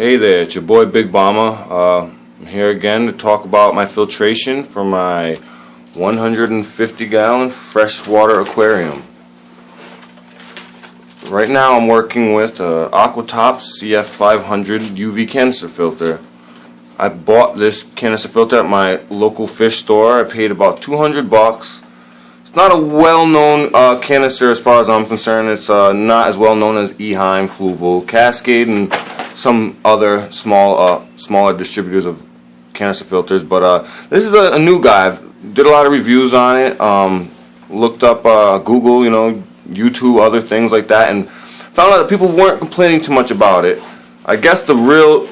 Hey there, it's your boy Big Bomber. I'm here again to talk about my filtration for my 150-gallon freshwater aquarium. Right now I'm working with Aquatop cf500-uv canister filter. I bought this canister filter at my local fish store. I paid about $200. It's not a well-known canister as far as I'm concerned. It's not as well known as Eheim, Fluval, Cascade, and some other smaller distributors of canister filters. But this is a new guy. I've did a lot of reviews on it. Looked up Google, YouTube, other things like that, and found out that people weren't complaining too much about it. I guess the real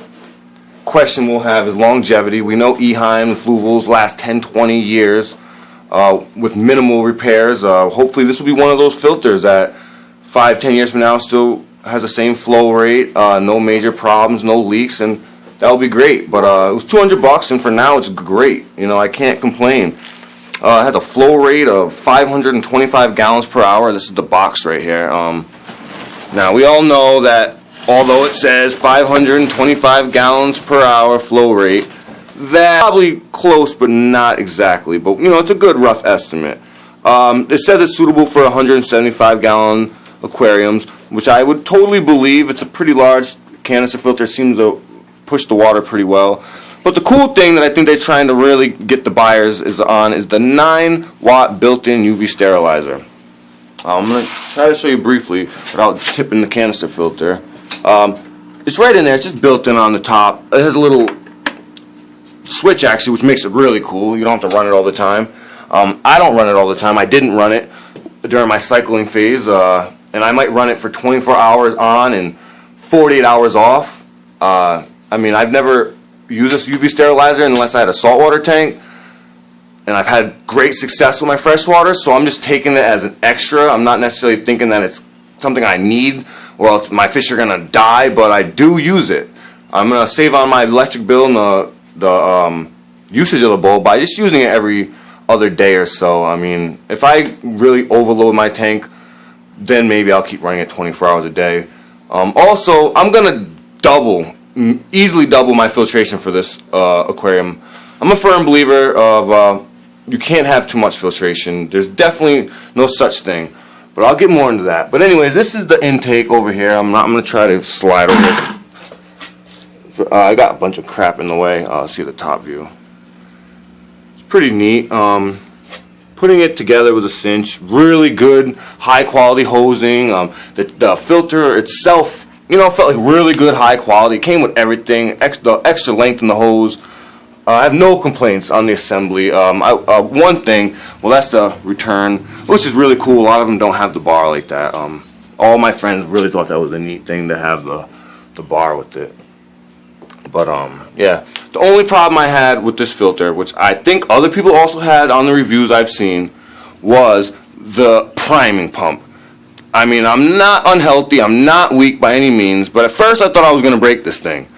question we'll have is longevity. We know Eheim and Fluvals last 10-20 years with minimal repairs. Hopefully this will be one of those filters that 5-10 years from now still has the same flow rate, no major problems, no leaks, and that would be great. But it was $200, and for now it's great. I can't complain. It has a flow rate of 525 gallons per hour. This is the box right here. Now we all know that although it says 525 gallons per hour flow rate, that's probably close but not exactly. But it's a good rough estimate. It says it's suitable for 175-gallon aquariums, which I would totally believe. It's a pretty large canister filter. It seems to push the water pretty well. But the cool thing that I think they're trying to really get the buyers is the 9-watt built-in UV sterilizer. I'm going to try to show you briefly without tipping the canister filter. It's right in there. It's just built in on the top. It has a little switch actually, which makes it really cool. You don't have to run it all the time. I don't run it all the time. I didn't run it during my cycling phase, and I might run it for 24 hours on and 48 hours off. I've never used this UV sterilizer unless I had a saltwater tank, and I've had great success with my freshwater, so I'm just taking it as an extra. I'm not necessarily thinking that it's something I need or else my fish are going to die, but I do use it. I'm going to save on my electric bill and the usage of the bulb by just using it every other day or so. If I really overload my tank, then maybe I'll keep running it 24 hours a day. Also, I'm going to easily double my filtration for this aquarium. I'm a firm believer of you can't have too much filtration. There's definitely no such thing, but I'll get more into that. But anyways, this is the intake over here. I'm going to try to slide over. I got a bunch of crap in the way. See the top view. It's pretty neat. Putting it together was a cinch. Really good, high quality hosing. The filter itself, felt like really good, high quality. It came with everything. The extra length in the hose. I have no complaints on the assembly. One thing, well, that's the return, which is really cool. A lot of them don't have the bar like that. All my friends really thought that was a neat thing to have the bar with it. But yeah, the only problem I had with this filter, which I think other people also had on the reviews I've seen, was the priming pump. I'm not unhealthy, I'm not weak by any means, but at first I thought I was going to break this thing.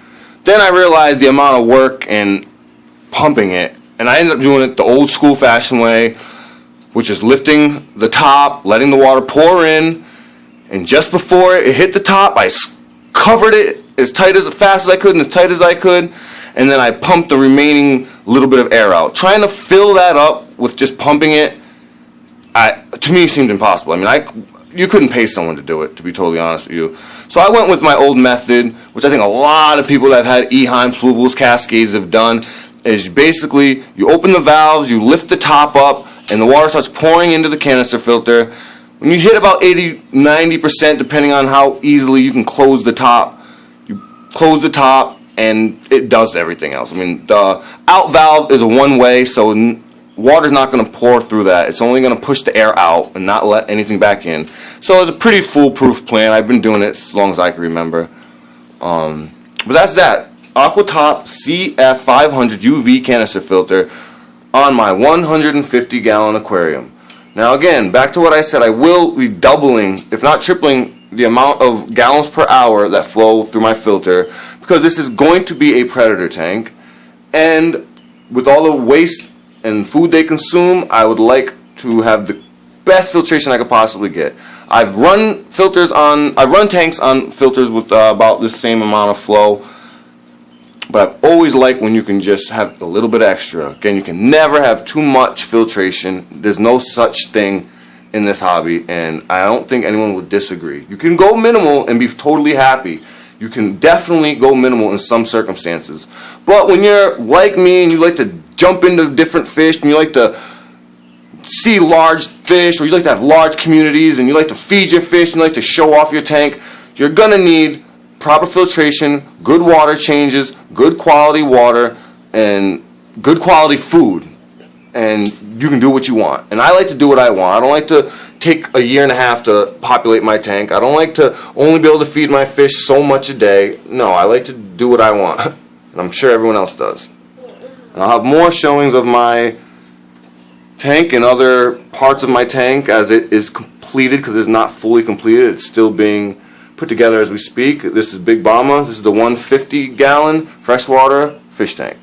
Then I realized the amount of work in pumping it, and I ended up doing it the old school fashioned way, which is lifting the top, letting the water pour in, and just before it hit the top, I covered it as fast as I could and as tight as I could, and then I pumped the remaining little bit of air out. Trying to fill that up with just pumping it, to me, seemed impossible. You couldn't pay someone to do it, to be totally honest with you. So I went with my old method, which I think a lot of people that have had Eheim, Fluvals, Cascades have done, is basically you open the valves, you lift the top up, and the water starts pouring into the canister filter. When you hit about 80-90%, depending on how easily you can close the top, you close the top and it does everything else. The out valve is a one-way, so water's not going to pour through that. It's only going to push the air out and not let anything back in. So it's a pretty foolproof plan. I've been doing it as long as I can remember. But that's that. Aquatop cf500-uv canister filter on my 150-gallon aquarium. Now again, back to what I said, I will be doubling, if not tripling, the amount of gallons per hour that flow through my filter, because this is going to be a predator tank, and with all the waste and food they consume, I would like to have the best filtration I could possibly get. I've run tanks on filters with about the same amount of flow. But I've always liked when you can just have a little bit extra. Again, you can never have too much filtration. There's no such thing in this hobby, and I don't think anyone would disagree. You can go minimal and be totally happy. You can definitely go minimal in some circumstances. But when you're like me and you like to jump into different fish and you like to see large fish, or you like to have large communities and you like to feed your fish and you like to show off your tank, you're going to need proper filtration, good water changes, good quality water, and good quality food. And you can do what you want. And I like to do what I want. I don't like to take a year and a half to populate my tank. I don't like to only be able to feed my fish so much a day. No, I like to do what I want. And I'm sure everyone else does. And I'll have more showings of my tank and other parts of my tank as it is completed, because it's not fully completed. It's still being put together as we speak. This is Big Mama. This is the 150-gallon freshwater fish tank.